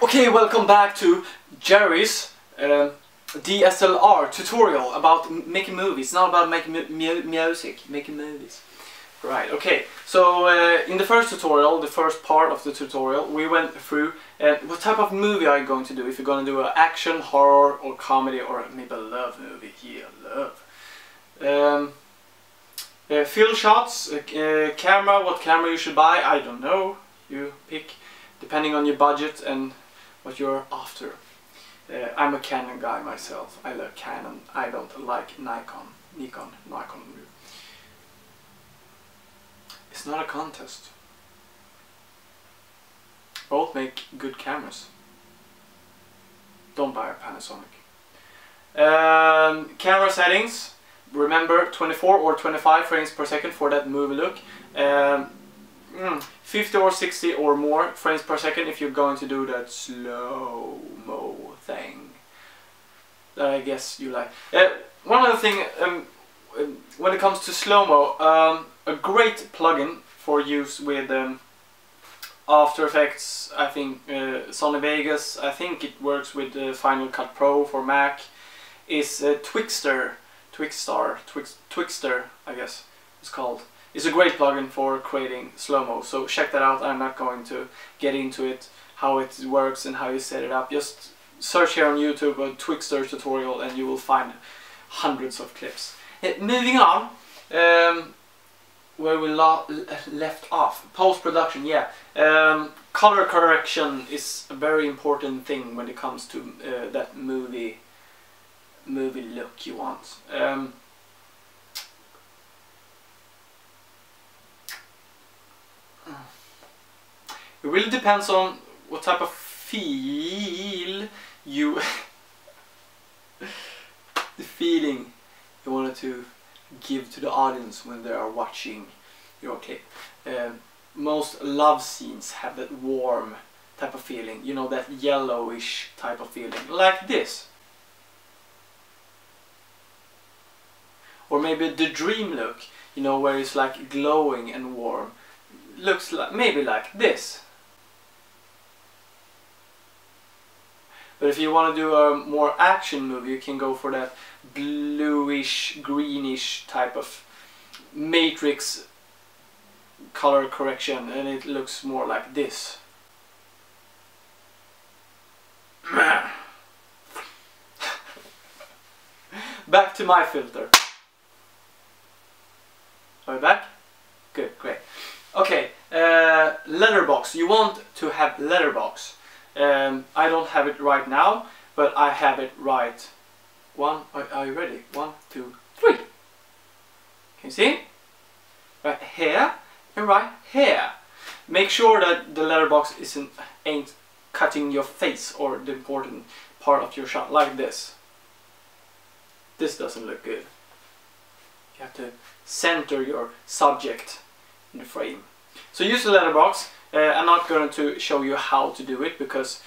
Okay, welcome back to Jerry's DSLR tutorial about making movies. Not about making music, making movies. Right, okay. So in the first tutorial, the first part of the tutorial, we went through what type of movie are you going to do. If you're going to do an action, horror, or comedy, or maybe a love movie. Yeah, love. Fill shots, camera, what camera you should buy, I don't know. You pick, depending on your budget and what you're after. I'm a Canon guy myself. I love Canon. I don't like Nikon. It's not a contest. Both make good cameras. Don't buy a Panasonic. Camera settings. Remember 24 or 25 frames per second for that movie look. 50 or 60 or more frames per second if you're going to do that slow-mo thing that I guess you like. One other thing, when it comes to slow-mo, a great plugin for use with After Effects, I think Sony Vegas, I think it works with Final Cut Pro for Mac, is Twixtor, I guess it's called. It's a great plugin for creating slow-mo, so check that out. I'm not going to get into it, how it works and how you set it up. Just search here on YouTube a Twixtor tutorial and you will find hundreds of clips. Moving on, where we left off, post-production, yeah. Color correction is a very important thing when it comes to that movie look you want. It really depends on what type of feel you the feeling you wanted to give to the audience when they are watching your clip. Most love scenes have that warm type of feeling, you know, that yellowish type of feeling, like this. Or maybe the dream look, you know, where it's like glowing and warm. Looks like maybe like this. But if you want to do a more action movie, you can go for that bluish, greenish type of matrix color correction, and it looks more like this. Back to my filter. Are we back? Good, great. Okay, letterbox. You want to have letterbox. I don't have it right now, but I have it right. Are you ready? 1, 2, 3. Can you see? Right here and right here. Make sure that the letterbox ain't cutting your face or the important part of your shot, like this. This doesn't look good. You have to center your subject in the frame. So use the letterbox. I'm not going to show you how to do it because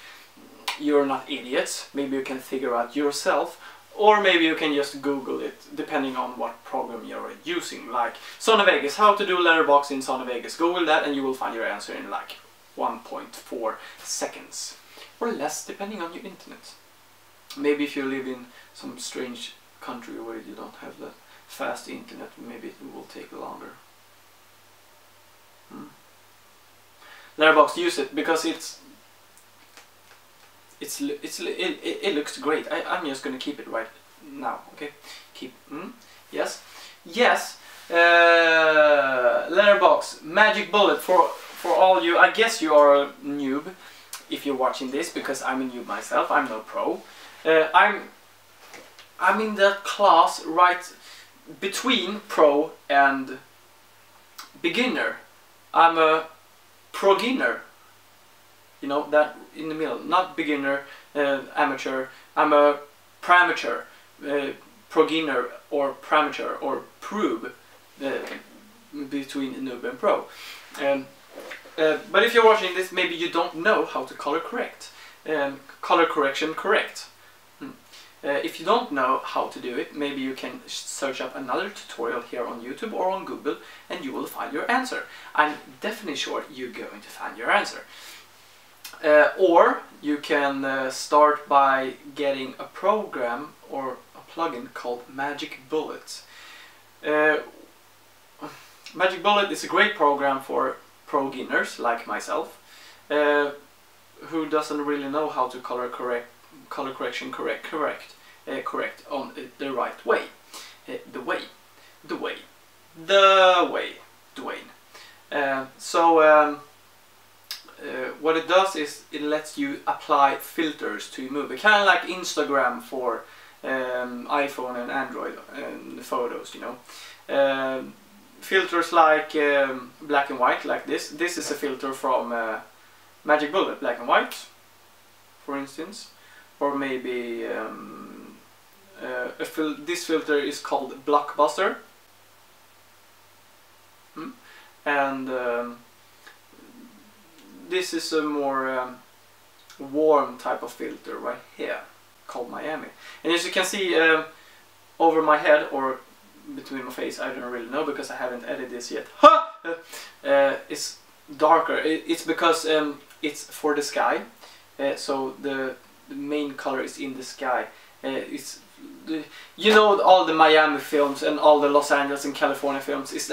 you're not idiots. Maybe you can figure out yourself, or maybe you can just Google it, depending on what program you're using. Like Sony Vegas, how to do letterbox in Sony Vegas. Google that and you will find your answer in like 1.4 seconds or less, depending on your internet. Maybe if you live in some strange country where you don't have that fast internet, maybe it will take longer. Letterbox, use it because it looks great. I'm just gonna keep it right now. Okay, keep. Yes, yes. Letterbox, magic bullet for all you. I guess you are a noob if you're watching this, because I'm a noob myself. I'm no pro. I'm in that class right between pro and beginner. I'm a Proginner, you know, that in the middle, not beginner, amateur. I'm a pramature, Proginner or pramature or proob, between noob and pro. But if you're watching this, maybe you don't know how to color correct, color correction correct. If you don't know how to do it, maybe you can search up another tutorial here on YouTube or on Google and you will find your answer. I'm definitely sure you're going to find your answer. Or you can start by getting a program or a plugin called Magic Bullet. Magic Bullet is a great program for pro-beginners like myself, who doesn't really know how to color correction correct on the right way. Dwayne. What it does is it lets you apply filters to your movie, kind of like Instagram for iPhone and Android and photos, you know. Filters like black and white, like this. This is a filter from Magic Bullet, black and white, for instance. Or maybe this filter is called Blockbuster. And this is a more warm type of filter right here, called Miami. And as you can see over my head, or between my face, I don't really know because I haven't edited this yet. It's darker. It's because it's for the sky, so the main color is in the sky. You know, all the Miami films and all the Los Angeles and California films, it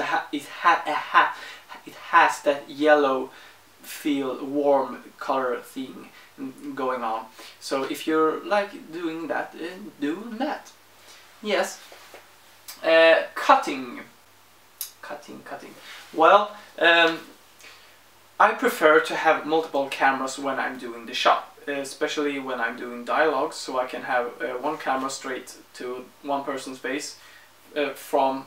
has that yellow feel, warm color thing going on. So if you're like doing that, do that. Yes. Cutting. Well, I prefer to have multiple cameras when I'm doing the shot, especially when I'm doing dialogues, so I can have one camera straight to one person's face from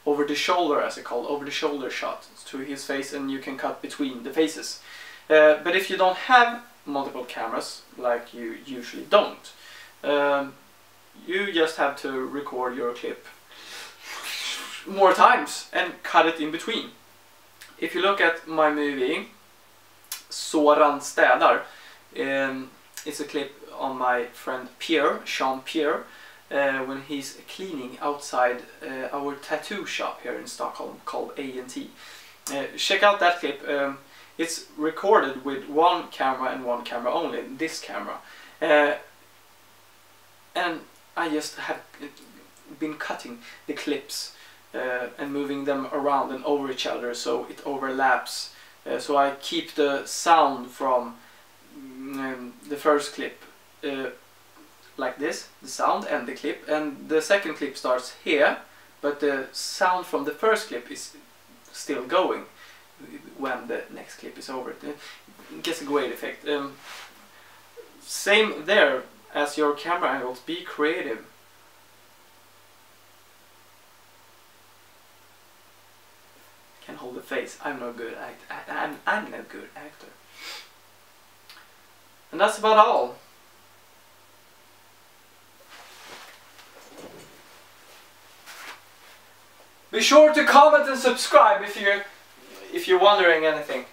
over the shoulder, as it's called, over the shoulder shot to his face, and you can cut between the faces. But if you don't have multiple cameras, like you usually don't, you just have to record your clip more times and cut it in between. If you look at my movie Soran städar, it's a clip on my friend Sean Pierre, when he's cleaning outside our tattoo shop here in Stockholm called A&T. Check out that clip. It's recorded with one camera and one camera only, this camera. And I just have been cutting the clips and moving them around and over each other so it overlaps. So I keep the sound from the first clip like this, the sound and the clip, and the second clip starts here, but the sound from the first clip is still going when the next clip is over. It gets a great effect. Same there as your camera angles, be creative. Can hold the face. I'm no good I'm no good actor. And that's about all. Be sure to comment and subscribe if you're wondering anything.